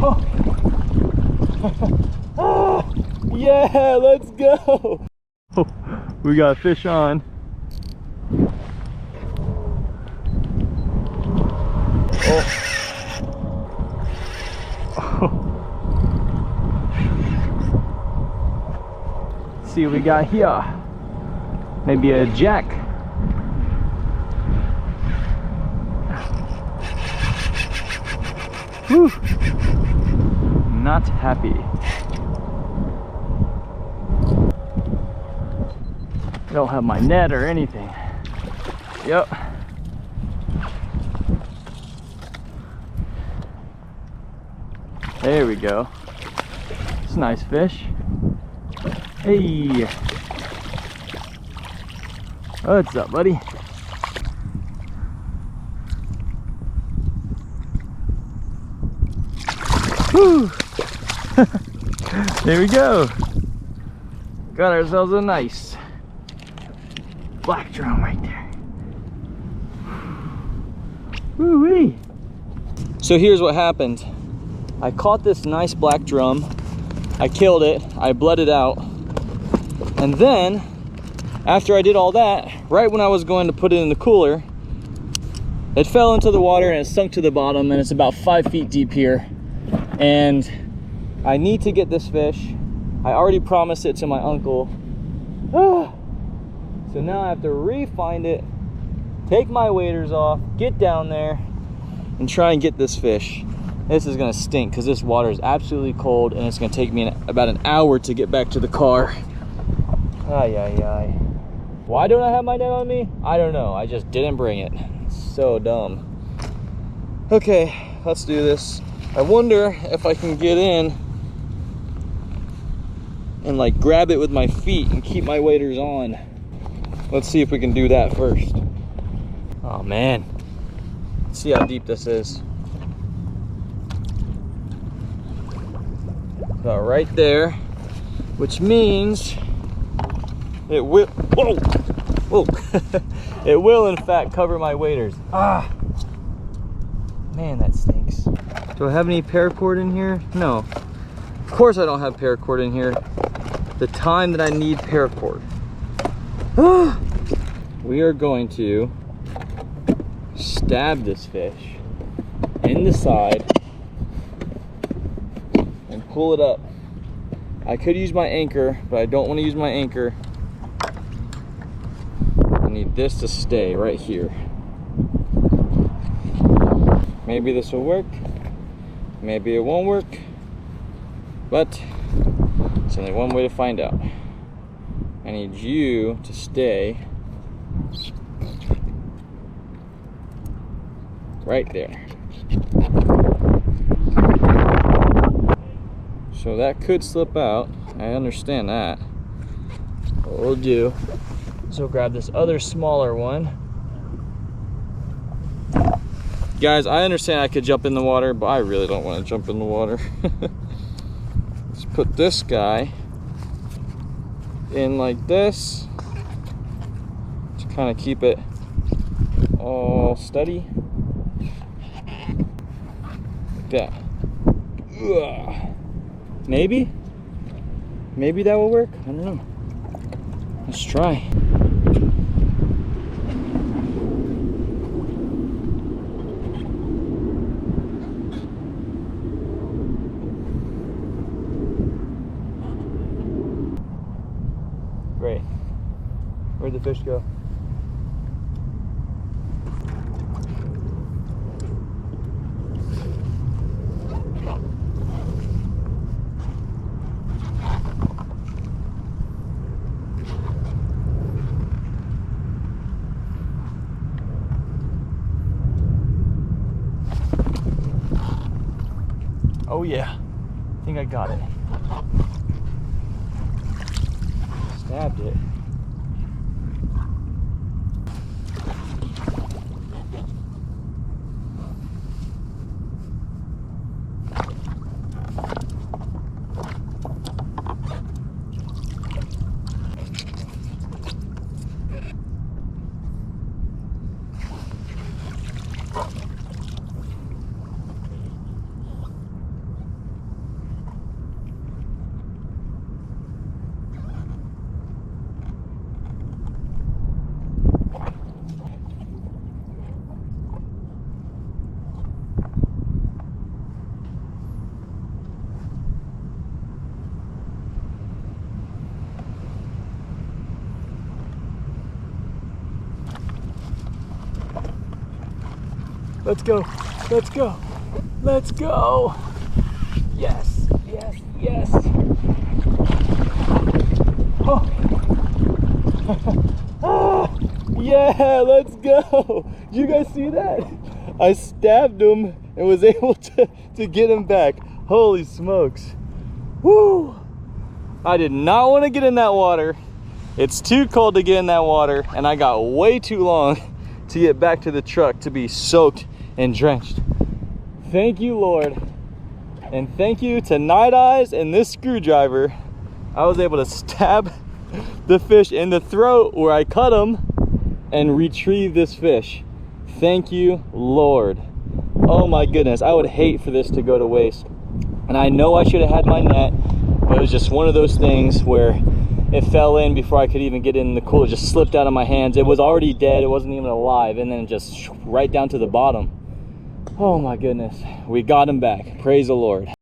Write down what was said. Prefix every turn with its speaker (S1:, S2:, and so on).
S1: Oh. Yeah, let's go. Oh, we got fish on. Oh. Let's see what we got here. Maybe a jack. Whew. Not happy. I don't have my net or anything. Yep. There we go. It's a nice fish. Hey. What's up, buddy? Whew. There we go. Got ourselves a nice black drum right there. Woo-wee. So here's what happened. I caught this nice black drum. I killed it. I bled it out. And then, after I did all that, right when I was going to put it in the cooler, it fell into the water and it sunk to the bottom, and it's about 5 feet deep here. And I need to get this fish. I already promised it to my uncle. So now I have to re-find it, take my waders off, get down there, and try and get this fish. This is gonna stink because this water is absolutely cold, and it's gonna take me about an hour to get back to the car. Ay, ay, ay. Why don't I have my net on me? I don't know. I just didn't bring it. So dumb. Okay, let's do this. I wonder if I can get in and like grab it with my feet and keep my waders on. Let's see if we can do that first. Oh man, let's see how deep this is. About right there, which means it will, whoa, whoa. It will in fact cover my waders. Ah, man, that stinks. Do I have any paracord in here? No, of course I don't have paracord in here. The time that I need paracord. We are going to stab this fish in the side and pull it up. I could use my anchor, but I don't want to use my anchor. I need this to stay right here. Maybe this will work, maybe it won't work, but there's only one way to find out. I need you to stay right there. So that could slip out. I understand that. What we'll do is we'll grab this other smaller one. Guys, I understand I could jump in the water, but I really don't want to jump in the water. Let's put this guy in like this to kind of keep it all steady. Like that. Ugh. Maybe that will work. I don't know. Let's try. Great. Where'd the fish go? Oh yeah, I think I got it. Stabbed it. Let's go. Let's go. Let's go. Yes, yes, yes. Oh. Ah, yeah, let's go. Did you guys see that? I stabbed him and was able to get him back. Holy smokes. Woo. I did not want to get in that water. It's too cold to get in that water, and I got way too long to get back to the truck to be soaked and drenched. Thank you, Lord. And thank you to Night Eyes and this screwdriver. I was able to stab the fish in the throat where I cut him and retrieve this fish. Thank you, Lord. Oh my goodness, I would hate for this to go to waste. And I know I should have had my net, but it was just one of those things where it fell in before I could even get in the cooler. It just slipped out of my hands. It was already dead. It wasn't even alive. And then just right down to the bottom. Oh my goodness. We got him back. Praise the Lord.